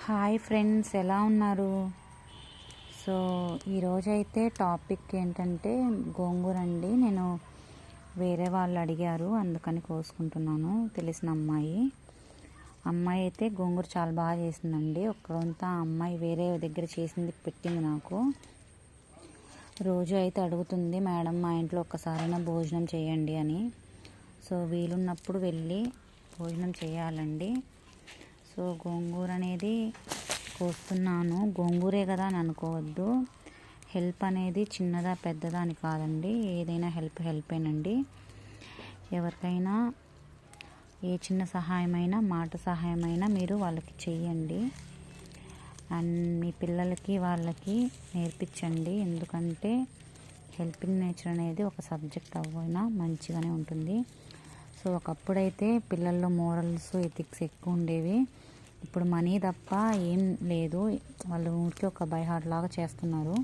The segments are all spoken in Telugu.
హాయ్ ఫ్రెండ్స్, ఎలా ఉన్నారు? సో ఈరోజైతే టాపిక్ ఏంటంటే గోంగూర అండి. నేను వేరే వాళ్ళు అడిగారు, అందుకని కోసుకుంటున్నాను. తెలిసిన అమ్మాయి అయితే గోంగూర చాలా బాగా చేసిందండి. ఒక్కరంతా అమ్మాయి వేరే దగ్గర చేసింది పెట్టింది నాకు. రోజు అయితే అడుగుతుంది, మేడం మా ఇంట్లో ఒక్కసారైనా భోజనం చేయండి అని. సో వీలున్నప్పుడు వెళ్ళి భోజనం చేయాలండి. సో గోంగూర అనేది కోస్తున్నాను. గోంగూరే కదా అని అనుకోవద్దు. హెల్ప్ అనేది చిన్నదా పెద్దదా అని కాదండి, ఏదైనా హెల్పేనండి. ఎవరికైనా ఏ చిన్న సహాయమైనా, మాట సహాయమైనా మీరు వాళ్ళకి చెయ్యండి. అండ్ మీ పిల్లలకి వాళ్ళకి నేర్పించండి. ఎందుకంటే హెల్పింగ్ నేచర్ అనేది ఒక సబ్జెక్ట్ అవ్వైనా మంచిగానే ఉంటుంది. సో ఒకప్పుడైతే పిల్లల్లో మోరల్స్, ఎథిక్స్ ఎక్కువ ఉండేవి. ఇప్పుడు మనీ తప్ప ఏం లేదు. వాళ్ళు ఊరికి ఒక బై హార్ట్ లాగా చేస్తున్నారు.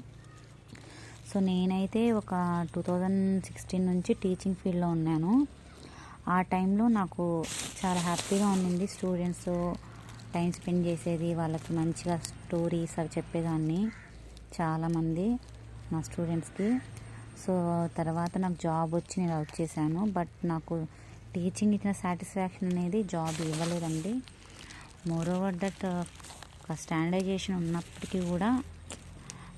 సో నేనైతే ఒక 2016 నుంచి టీచింగ్ ఫీల్డ్లో ఉన్నాను. ఆ టైంలో నాకు చాలా హ్యాపీగా ఉండింది. స్టూడెంట్స్ టైం స్పెండ్ చేసేది, వాళ్ళకి మంచిగా స్టోరీస్ అవి చెప్పేదాన్ని చాలామంది నా స్టూడెంట్స్కి. సో తర్వాత నాకు జాబ్ వచ్చి నేను వర్క్ చేశాను. బట్ నాకు టీచింగ్ ఇచ్చిన సాటిస్ఫాక్షన్ అనేది జాబ్ ఇవ్వలేదండి. మోరోవర్ దట్ ఒక స్టాండర్డైజేషన్ ఉన్నప్పటికీ కూడా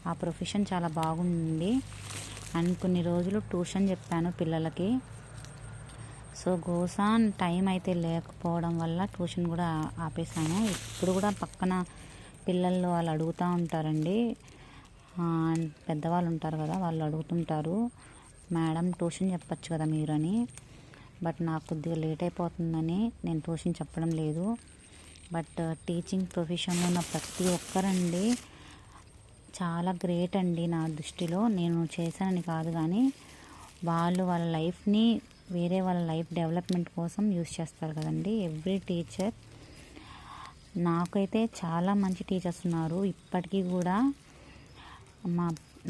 ఆ ప్రొఫెషన్ చాలా బాగుంది. అండ్ కొన్ని రోజులు ట్యూషన్ చెప్పాను పిల్లలకి. సో గోసాన్ టైం అయితే లేకపోవడం వల్ల ట్యూషన్ కూడా ఆపేశాను. ఇప్పుడు కూడా పక్కన పిల్లలు వాళ్ళు అడుగుతూ ఉంటారండి, పెద్దవాళ్ళు ఉంటారు కదా, వాళ్ళు అడుగుతుంటారు, మేడం ట్యూషన్ చెప్పచ్చు కదా మీరు అని. బట్ నాకు కొద్దిగా లేట్ అయిపోతుందని నేను ట్యూషన్ చెప్పడం లేదు. బట్ టీచింగ్ ప్రొఫెషన్లో ఉన్న ప్రతి ఒక్కరండి చాలా గ్రేట్ అండి నా దృష్టిలో. నేను చేశానని కాదు, కానీ వాళ్ళు వాళ్ళ లైఫ్ని వేరే వాళ్ళ లైఫ్ డెవలప్మెంట్ కోసం యూస్ చేస్తారు కదండి ఎవ్రీ టీచర్. నాకైతే చాలా మంచి టీచర్స్ ఉన్నారు ఇప్పటికీ కూడా.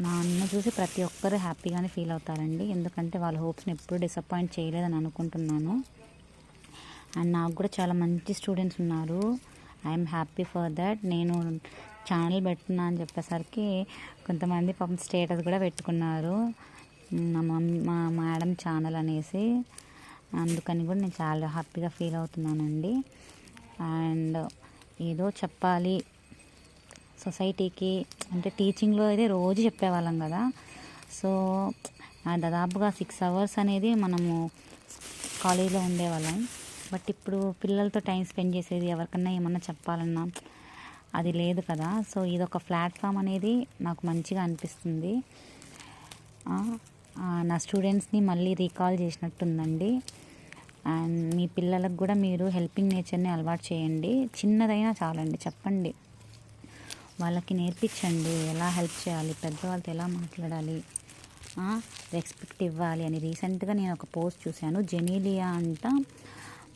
నన్ను చూసి ప్రతి ఒక్కరు హ్యాపీగానే ఫీల్ అవుతారండి, ఎందుకంటే వాళ్ళ హోప్స్ని ఎప్పుడు డిసప్పాయింట్ చేయలేదని అనుకుంటున్నాను. అండ్ నాకు కూడా చాలా మంచి స్టూడెంట్స్ ఉన్నారు. I'm happy for that. నేను ఛానల్ పెట్టున్నా అని చెప్పేసరికి కొంతమంది పాపం స్టేటస్ కూడా పెట్టుకున్నారు, మా మేడం ఛానల్ అనేసి. అందుకని కూడా నేను చాలా హ్యాపీగా ఫీల్ అవుతున్నానండి. అండ్ ఏదో చెప్పాలి సొసైటీకి, అంటే టీచింగ్లో అయితే రోజు చెప్పేవాళ్ళం కదా. సో దాదాపుగా 6 hours అనేది మనము కాలేజీలో ఉండేవాళ్ళం. బట్ ఇప్పుడు పిల్లలతో టైం స్పెండ్ చేసేది, ఎవరికన్నా ఏమన్నా చెప్పాలన్నా అది లేదు కదా. సో ఇదొక ప్లాట్ఫామ్ అనేది నాకు మంచిగా అనిపిస్తుంది. నా స్టూడెంట్స్ని మళ్ళీ రీకాల్ చేసినట్టుందండి. అండ్ మీ పిల్లలకు కూడా మీరు హెల్పింగ్ నేచర్ని అలవాటు చేయండి. చిన్నదైనా చాలండి, చెప్పండి, వాళ్ళకి నేర్పించండి ఎలా హెల్ప్ చేయాలి, పెద్దవాళ్ళతో ఎలా మాట్లాడాలి, రెస్పెక్ట్ ఇవ్వాలి అని. రీసెంట్గా నేను ఒక పోస్ట్ చూశాను, జెనీలియా అంట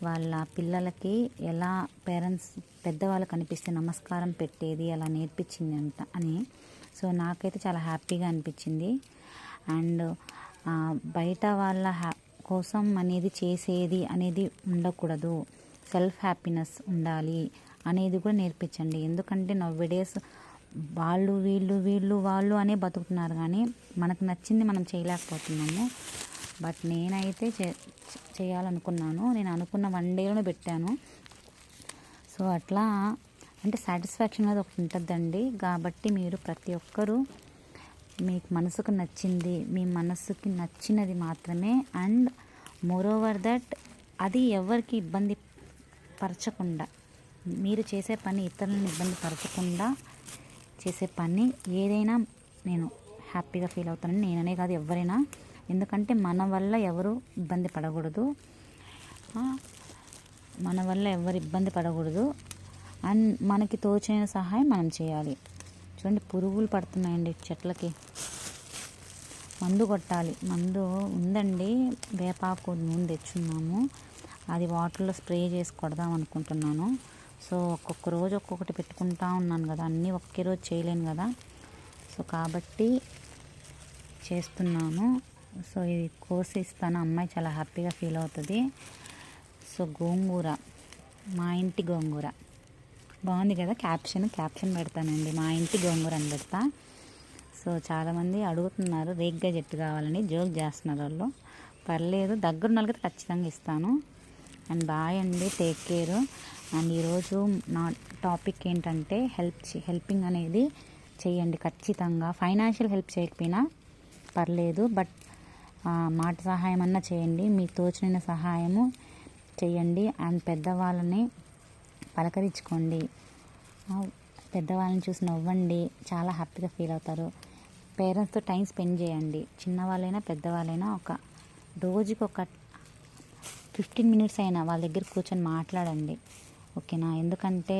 వాళ్ళ పిల్లలకి ఎలా పేరెంట్స్ పెద్దవాళ్ళు కనిపిస్తే నమస్కారం పెట్టేది అలా నేర్పించింది అంట అని. సో నాకైతే చాలా హ్యాపీగా అనిపించింది. అండ్ బయట వాళ్ళ కోసం అనేది చేసేది అనేది ఉండకూడదు, సెల్ఫ్ హ్యాపీనెస్ ఉండాలి అనేది కూడా నేర్పించండి. ఎందుకంటే నవ్వేడేస్ వాళ్ళు వాళ్ళు అనే బతుకుతున్నారు, కానీ మనకు నచ్చింది మనం చేయలేకపోతున్నాము. బట్ నేనైతే చేయాలనుకున్నాను. నేను అనుకున్న 1 dayలోనే పెట్టాను. సో అట్లా అంటే సాటిస్ఫాక్షన్ అనేది ఒకటి ఉంటుందండి. కాబట్టి మీరు ప్రతి ఒక్కరూ మీకు మనసుకు నచ్చింది, మీ మనసుకి నచ్చినది మాత్రమే. అండ్ మోరోవర్ దట్ అది ఎవరికి ఇబ్బంది పరచకుండా, మీరు చేసే పని ఇతరులను ఇబ్బంది పరచకుండా చేసే పని ఏదైనా నేను హ్యాపీగా ఫీల్ అవుతానని, నేననే కాదు ఎవరైనా. ఎందుకంటే మన వల్ల ఎవరు ఇబ్బంది పడకూడదు, మన వల్ల ఎవరు ఇబ్బంది పడకూడదు. అండ్ మనకి తోచిన సహాయం మనం చేయాలి. చూడండి, పురుగులు పడుతున్నాయండి చెట్లకి, మందు కొట్టాలి. మందు ఉందండి, వేపాకు నూనె తెచ్చున్నాము, అది వాటర్లో స్ప్రే చేసి కొడదాం అనుకుంటున్నాను. సో ఒక్కొక్క రోజు ఒక్కొక్కటి పెట్టుకుంటా ఉన్నాను కదా, అన్నీ ఒకే రోజు చేయలేను కదా. సో కాబట్టి చేస్తున్నాను. సో ఇది కోసి ఇస్తాను, అమ్మాయి చాలా హ్యాపీగా ఫీల్ అవుతుంది. సో గోంగూర, మా ఇంటి గోంగూర బాగుంది కదా క్యాప్షన్ పెడతానండి, మా ఇంటి గోంగూర అని పెడతా. సో చాలామంది అడుగుతున్నారు రేగ్గా చెట్టు కావాలని, జోక్ చేస్తున్నారు వాళ్ళు. పర్లేదు, దగ్గర నలుగురు ఖచ్చితంగా ఇస్తాను. అండ్ బాయ్ అండి, టేక్ కేర్. అండ్ ఈరోజు నా టాపిక్ ఏంటంటే హెల్పింగ్ అనేది చేయండి ఖచ్చితంగా. ఫైనాన్షియల్ హెల్ప్ చేయకపోయినా పర్లేదు, బట్ మాట సహాయం అన్నా చేయండి, మీకు తోచిన సహాయము చేయండి. అండ్ పెద్దవాళ్ళని పలకరించుకోండి, పెద్దవాళ్ళని చూసి నవ్వండి, చాలా హ్యాపీగా ఫీల్ అవుతారు. పేరెంట్స్తో టైం స్పెండ్ చేయండి, చిన్నవాళ్ళైనా పెద్దవాళ్ళైనా. రోజుకి ఒక 15 మినిట్స్ అయినా వాళ్ళ దగ్గర కూర్చొని మాట్లాడండి, ఓకేనా? ఎందుకంటే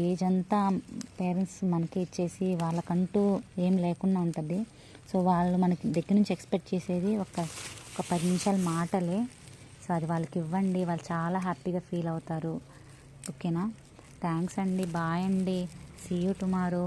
ఏజ్ అంతా పేరెంట్స్ మనకి ఇచ్చేసి వాళ్ళకంటూ ఏం లేకుండా ఉంటుంది. సో వాళ్ళు మనకి దగ్గర నుంచి ఎక్స్పెక్ట్ చేసేది ఒక 10 నిమిషాల మాటలే. సో అది వాళ్ళకి ఇవ్వండి, వాళ్ళు చాలా హ్యాపీగా ఫీల్ అవుతారు, ఓకేనా? థ్యాంక్స్ అండి, బాయ్ అండి, సీ యూ టుమారో.